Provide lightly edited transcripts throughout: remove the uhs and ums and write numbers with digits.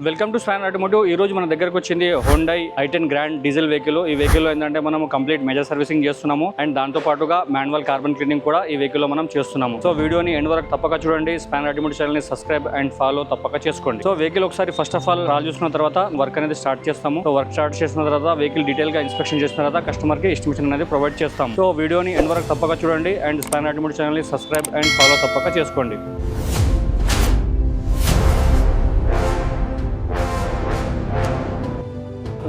Welcome to span automotive. ఈ రోజు మన దగ్గరకు వచ్చింది Hyundai i10 grand diesel vehicle. ఈ వెహికల్ ఏంటంటే మనం కంప్లీట్ మేజర్ సర్వీసింగ్ చేస్తున్నాము అండ్ దాంతో పాటుగా మాన్యువల్ కార్బన్ క్లీనింగ్ కూడా ఈ వెహికల్ లో మనం చేస్తున్నాము. సో వీడియోని ఎండ్ వరకు తప్పక చూడండి. స్పాన్ ఆటోమోటివ్ ఛానల్ ని సబ్స్క్రైబ్ అండ్ ఫాలో తప్పక చేసుకోండి. సో వెహికల్ ఒకసారి ఫస్ట్ ఆఫ్ ఆల్ రాల్ చూసుకున్న తర్వాత వర్క్ అనేది స్టార్ట్ చేస్తాము. సో వర్క్ స్టార్ట్ చేసిన తర్వాత వెహికల్ డీటెయిల్ గా ఇన్స్పెక్షన్ చేసిన తర్వాత కస్టమర్ కి ఎస్టిమేషన్ అనేది ప్రొవైడ్ చేస్తాం. సో వీడియోని ఎండ్ వరకు తప్పక చూడండి అండ్ స్పాన్ ఆటోమోటివ్ ఛానల్ ని సబ్స్క్రైబ్ అండ్ ఫాలో తప్పక చేసుకోండి.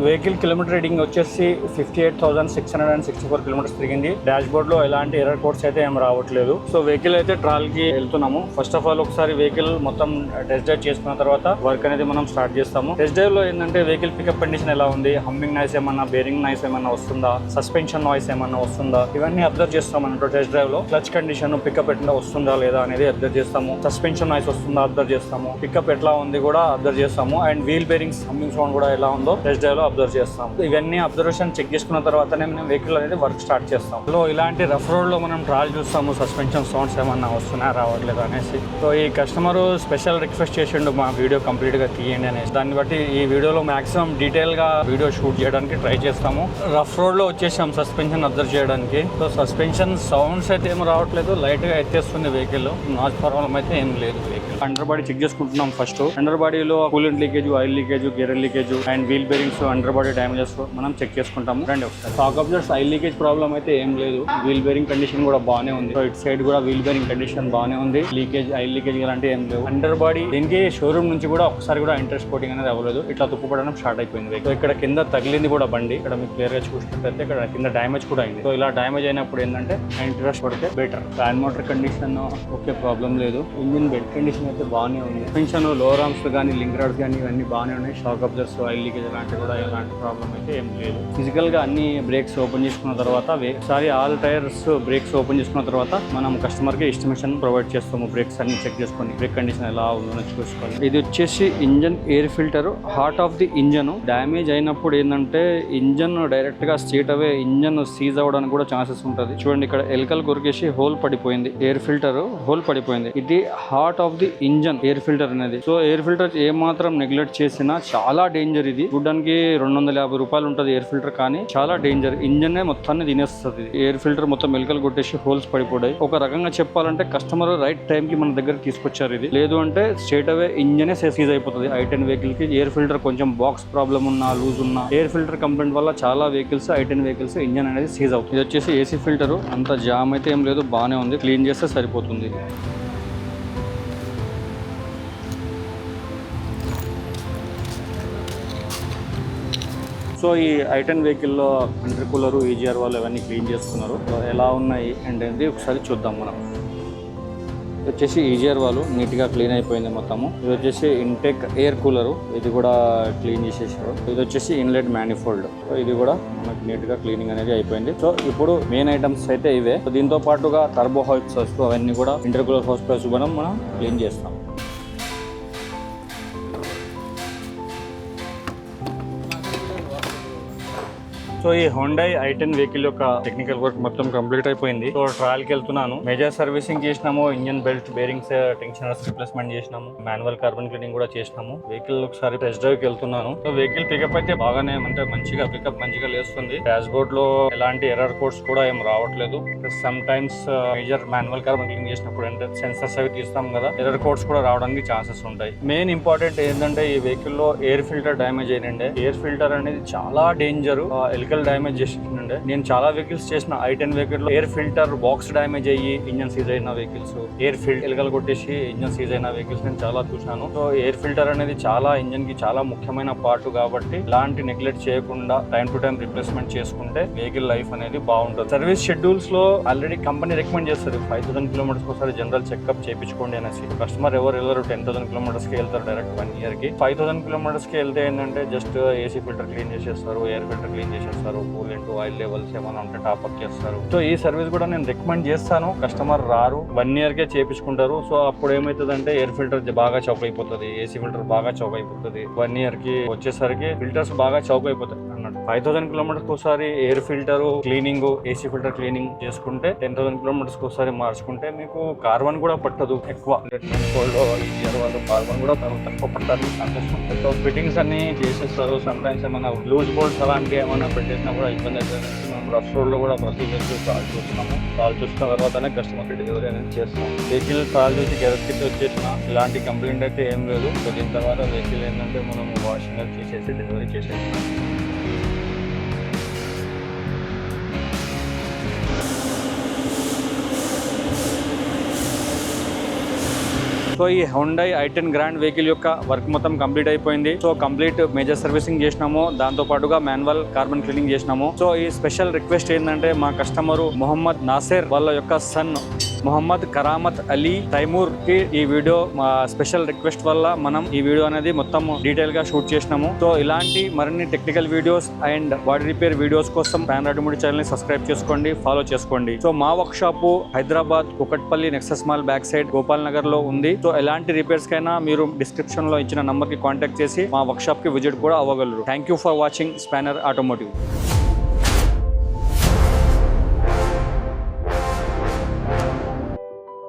వెహికల్ కిలోమీటర్ రీడింగ్ వచ్చేసి 58,664 కిలోమీటర్స్ తిరిగింది. డాష్ బోర్డ్ లో ఎలాంటి ఎర్రర్ కోడ్స్ అయితే ఏం రావట్లేదు. సో వెహికల్ అయితే ట్రాల్ కి వెళ్తున్నాము. ఫస్ట్ ఆఫ్ ఆల్ ఒకసారి వెహికల్ మొత్తం టెస్ట్ డ్రైవ్ చేసుకున్న తర్వాత వర్క్ అనేది మనం స్టార్ట్ చేస్తాము. టెస్ట్ డ్రైవ్ లో ఏంటంటే వెహికల్ పికప్ కండిషన్ ఎలా ఉంది, హమ్మింగ్ నాయిస్ ఏమన్నా, బేరింగ్ నాయిస్ ఏమన్నా వస్తుందా, సస్పెన్షన్ నాయిస్ ఏమన్నా వస్తుందా, ఇవన్నీ అబ్జర్వ్ చేస్తాం అన్నట్టు. టెస్ట్ డ్రైవ్ లో క్లచ్ కండిషన్ పికప్ ఎట్లా వస్తుందా లేదా అనేది అబ్జర్వ్ చేస్తాము. సస్పెన్షన్ నాయిస్ వస్తుందా అబ్జర్వ్ చేస్తాము. పికప్ ఎట్లా ఉంది కూడా అబ్జర్వ్ చేస్తాము. And wheel bearings humming sound కూడా ఎలా ఉందో టెస్ట్ డ్రైవ్ లో అబ్జర్వ్ చేస్తాం. ఇవన్నీ అబ్జర్వేషన్ చెక్ చేసుకున్న తర్వాతనే మనం వెహికల్ అనేది వర్క్ స్టార్ట్ చేస్తాం. సో ఇలాంటి రఫ్ రోడ్ లో మనం ట్రాల్ చూస్తాము, సస్పెన్షన్ సౌండ్స్ ఏమన్నా వస్తున్నాయా రావట్లేదు అనేసి. సో ఈ కస్టమర్ స్పెషల్ రిక్వెస్ట్ చేసిండు మా వీడియో కంప్లీట్ గా తీయండి అనేసి. దాన్ని బట్టి ఈ వీడియోలో మాక్సిమం డీటెయిల్ గా వీడియో షూట్ చేయడానికి ట్రై చేస్తాము. రఫ్ రోడ్ లో వచ్చేసాం సస్పెన్షన్ అబ్జర్వ్ చేయడానికి. సో సస్పెన్షన్ సౌండ్స్ అయితే ఏం రావట్లేదు, లైట్ గా ఎత్తేస్తుంది వెహికల్. నాయిస్ ప్రాబ్లం అయితే ఏం లేదు. వెహికల్ అండర్ బాడీ చెక్ చేసుకుంటున్నాం. ఫస్ట్ అండర్ బాడీలో coolant leakage, oil leakage, gear leakage and wheel bearings under body damages మనం చెక్ చేసుకుంటాము. రండి ఒకసారి. Shock observers oil leakage problem అయితే ఏం లేదు. వీల్ బేరింగ్ కండిషన్ కూడా బాగానే ఉంది. సో ఇటు సైడ్ కూడా వీల్ బేరింగ్ కండిషన్ బాగానే ఉంది. లీకేజ్, ఆయిల్ లీకేజ్ అలాంటి ఏం లేవు. అండర్ బాడీ దీనికి షోరూమ్ నుంచి కూడా ఒకసారి కూడా ఇంట్రెస్ట్ కోటింగ్ అనేది అవ్వలేదు. ఇట్లా తుప్పుపడడం స్టార్ట్ అయిపోయింది. సో ఇక్కడ కింద తగిలింది కూడా బండి. ఇక్కడ మీకు క్లియర్ గా చూసినట్లయితే ఇక్కడ కింద డ్యామేజ్ కూడా అయింది. సో ఇలా డ్యామేజ్ అయినప్పుడు ఏంటంటే ఇంట్రెస్ట్ పడితే better. Fan motor condition okay, problem లేదు. ఇంజిన్ బెడ్ కండిషన్ అయితే బాగానే ఉంది. సస్పెన్షన్ లోవర్ ఆర్మ్స్ కానీ లింక్ రాడ్స్ కానీ ఇవన్నీ బాగానే ఉన్నాయి. షాక్ అబ్జర్వర్స్ ఆయిల్ లీకేజ్ అలాంటి కూడా ఎలాంటి ప్రాబ్లం అయితే ఏం లేదు. ఫిజికల్ గా అన్ని బ్రేక్స్ ఓపెన్ చేసుకున్న తర్వాత ఒకసారి ఆల్ టైర్స్ బ్రేక్స్ ఓపెన్ చేసుకున్న తర్వాత మనం కస్టమర్ కి ఎస్టిమేషన్ ప్రొవైడ్ చేస్తాము. బ్రేక్స్ అన్ని చెక్ చేసుకొని బ్రేక్ కండిషన్ ఎలా ఉందో చూసుకోవాలి. ఇది వచ్చేసి engine air filter, heart of the engine. Damage అయినప్పుడు ఏంటంటే ఇంజన్ డైరెక్ట్ గా స్ట్రేట్ అవే ఇంజన్ సీజ్ అవ్వడానికి కూడా ఛాన్సెస్ ఉంటుంది. చూడండి ఇక్కడ ఎలకలు కొరికేసి హోల్ పడిపోయింది. ఎయిర్ ఫిల్టర్ హోల్ పడిపోయింది. ఇది heart of the engine air filter అనేది. సో ఎయిర్ ఫిల్టర్ ఏ మాత్రం నెగ్లెక్ట్ చేసినా చాలా డేంజర్. ఇది చూడడానికి 250 రూపాయలు ఉంటుంది ఎయిర్ ఫిల్టర్, కానీ చాలా డేంజర్. ఇంజన్ మొత్తాన్ని తినేస్తుంది. ఎయిర్ ఫిల్టర్ మొత్తం ఎలకలు కొట్టేసి హోల్స్ పడిపోయాయి. ఒక రకంగా చెప్పాలంటే కస్టమర్ రైట్ టైం కి మన దగ్గర తీసుకొచ్చారు. ఇది లేదు అంటే స్ట్రేట్ అవే ఇంజనే సీజ్ అయిపోతుంది. i10 వెహికల్ కి ఎయిర్ ఫిల్టర్ కొంచెం బాక్స్ ప్రాబ్లం ఉన్నా, లూజ్ ఉన్నా, ఎయిర్ ఫిల్టర్ కంప్లైంట్ వల్ల చాలా వెహికల్స్ i10 వెహికల్స్ ఇంజన్ అనేది సీజ్ అవుతుంది. ఇది వచ్చేసి ఏసీ ఫిల్టర్. అంత జామ్ అయితే ఏం లేదు, బాగానే ఉంది. క్లీన్ చేస్తే సరిపోతుంది. సో ఈ i10 వెహికల్లో ఇంటర్ కూలర్, ఈజీఆర్ వాళ్ళు ఇవన్నీ క్లీన్ చేసుకున్నారు. ఎలా ఉన్నాయి అండ్ ఏంటి ఒకసారి చూద్దాం మనం. ఇది వచ్చేసి ఈజీఆర్ వాళ్ళు నీట్గా క్లీన్ అయిపోయింది మొత్తము. ఇది వచ్చేసి ఇంటెక్ ఎయిర్ కూలరు, ఇది కూడా క్లీన్ చేసేసారు. ఇది వచ్చేసి ఇన్లెట్ మ్యానిఫోల్డ్. సో ఇది కూడా మనకి నీట్గా క్లీనింగ్ అనేది అయిపోయింది. సో ఇప్పుడు మెయిన్ ఐటమ్స్ అయితే ఇవే. దీంతో పాటుగా టర్బో హౌస్ అవన్నీ కూడా ఇంటర్ కూలర్ హౌస్ ప్లస్ మనం క్లీన్ చేస్తాం. సో ఈ హోండై i10 వెహికల్ యొక్క టెక్నికల్ వర్క్ మొత్తం కంప్లీట్ అయిపోయింది. సో ట్రయల్ కి వెళ్తున్నాను. మేజర్ సర్వీసింగ్ చేసినాము. ఇంజన్ బెల్ట్, బేరింగ్స్, టెన్షనర్స్ రిప్లేస్మెంట్ చేసినాము. మాన్యువల్ కార్బన్ క్లీనింగ్ కూడా చేసినాము. వెహికల్ ఒకసారి టెస్ట్ డ్రైవ్ కి వెళ్తున్నాను. సో వెహికల్ పికప్ అయితే బాగానే అంటే మంచిగా పికప్ మంచిగా లేస్తుంది. డాష్ బోర్డ్ లో ఎలాంటి ఎర్రర్ కోడ్స్ కూడా ఏం రావట్లేదు. Some times major manual carbon cleaning చేసినప్పుడు అంటే సెన్సర్స్ అవి తీస్తాం కదా, ఎర్రర్ కోడ్స్ కూడా రావడానికి ఛాన్సెస్ ఉంటాయి. మెయిన్ ఇంపార్టెంట్ ఏంటంటే ఈ వెహికల్ లో ఎయిర్ ఫిల్టర్ డ్యామేజ్ అయినండే. ఎయిర్ ఫిల్టర్ అనేది చాలా డేంజర్. డ్యామేజ్ చేసిండే. నేను చాలా వెహికల్స్ చేసిన i10 వెహికల్ లో ఎయిర్ ఫిల్టర్ బాక్స్ డ్యామేజ్ అయ్యి ఇంజన్ సీజ్ అయిన వెహికల్స్, ఎయిర్ ఫిల్టర్ ఎలకలు కొట్టేసి ఇంజన్ సీజ్ అయిన వెహికల్స్ నేను చాలా చూసాను. సో ఎయిర్ ఫిల్టర్ అనేది చాలా ఇంజన్ కి చాలా ముఖ్యమైన పార్ట్ కాబట్టి ఇలాంటి నెగ్లెక్ట్ చేయకుండా టైం టు టైం రిప్లేస్మెంట్ చేసుకుంటే వెహికల్ లైఫ్ అనేది బాగుంటుంది. సర్వీస్ షెడ్యూల్స్ లో ఆల్రెడీ కంపెనీ రికమెండ్ చేస్తుంది 5,000 కిలోమీటర్స్ ఒకసారి జనరల్ చెకప్ చేయించుకోండి అనేసి. కస్టమర్ ఎవరు 10,000 కిలోమీటర్స్ కి వెళ్తారు డైరెక్ట్ 1 ఇయర్ కి. 5,000 కిలోమీటర్స్ కి వెళ్తే ఏంటంటే జస్ట్ ఏసీ ఫిల్టర్ క్లీన్ చేసేస్తారు, ఎయిర్ ఫిల్టర్ క్లీన్ చేసేస్తారు. చేస్తారు, కూలెంట్ ఆయిల్ లెవెల్స్ ఏమైనా ఉంటే టాప్అప్ చేస్తారు. సో ఈ సర్వీస్ కూడా నేను రికమెండ్ చేస్తాను. కస్టమర్ రారు, 1 year కే చేపించుకుంటారు. సో అప్పుడు ఏమవుతుందంటే ఎయిర్ ఫిల్టర్ బాగా చౌక్ అయిపోతుంది, ఏసీ ఫిల్టర్ బాగా చౌక్ అయిపోతుంది. 1 year కి వచ్చేసరికి ఫిల్టర్స్ బాగా చౌక్ అయిపోతాయి అన్నట్టు. 5000 kilometers ఒకసారి air filter cleaning, AC filter cleaning చేసుకుంటే 10,000 kilometers ఒకసారి మార్చుకుంటే మీకు కార్బన్ కూడా పట్టదు ఎక్కువ. వాళ్ళు కార్బన్ కూడా తక్కువ పట్టాలి. సో ఫిట్టింగ్స్ అన్ని చేసేస్తారు. సమ్ టైమ్స్ ఏమైనా లూజ్ బోల్ట్స్ అలాంటివి ఏమైనా పెట్టేసినా కూడా ఇబ్బంది అవుతుంది. మనం రఫ్ రోడ్ లో కూడా ప్రొసీజర్స్ కాల్ చూస్తున్నాము. కాల్ చూసిన తర్వాతనే కస్టమర్ డెలివరీ అనేది చేస్తాం. వెహికల్ కాల్ చూసి గెరస్కి వచ్చేసిన ఇలాంటి కంప్లైంట్ అయితే ఏం లేదు. సో దీని తర్వాత వెహికల్ ఏంటంటే మనం వాషింగ్ చేసేసి డెలివరీ చేసేస్తాం. సో ఈ Hyundai i10 గ్రాండ్ వెహికల్ యొక్క వర్క్ మొత్తం కంప్లీట్ అయిపోయింది. సో కంప్లీట్ మేజర్ సర్వీసింగ్ చేసినాము, దాంతో పాటుగా మాన్యువల్ కార్బన్ క్లీనింగ్ చేసినాము. సో ఈ స్పెషల్ రిక్వెస్ట్ ఏంటంటే మా కస్టమరు మొహమ్మద్ నాసిర్ వాళ్ళ యొక్క సన్ మొహమ్మద్ కరామత్ అలీ తైమూర్ కి ఈ వీడియో మా స్పెషల్ రిక్వెస్ట్ వల్ల మనం ఈ వీడియో అనేది మొత్తం డీటెయిల్ గా షూట్ చేసినాము. సో ఇలాంటి మరిన్ని technical videos and body repair videos కోసం ప్యాన్ రాజమౌళి ఛానల్ ని సబ్స్క్రైబ్ చేసుకోండి, ఫాలో చేసుకోండి. సో మా work shop Hyderabad Kukatpally Nexus mall back side Gopal Nagar లో ఉంది. సో ఎలాంటి రిపేర్స్ కైనా మీరు డిస్క్రిప్షన్ లో ఇచ్చిన నంబర్ కి కాంటాక్ట్ చేసి మా వర్క్ షాప్ కి విజిట్ కూడా అవ్వగలరు. Thank you for watching spanner automotive.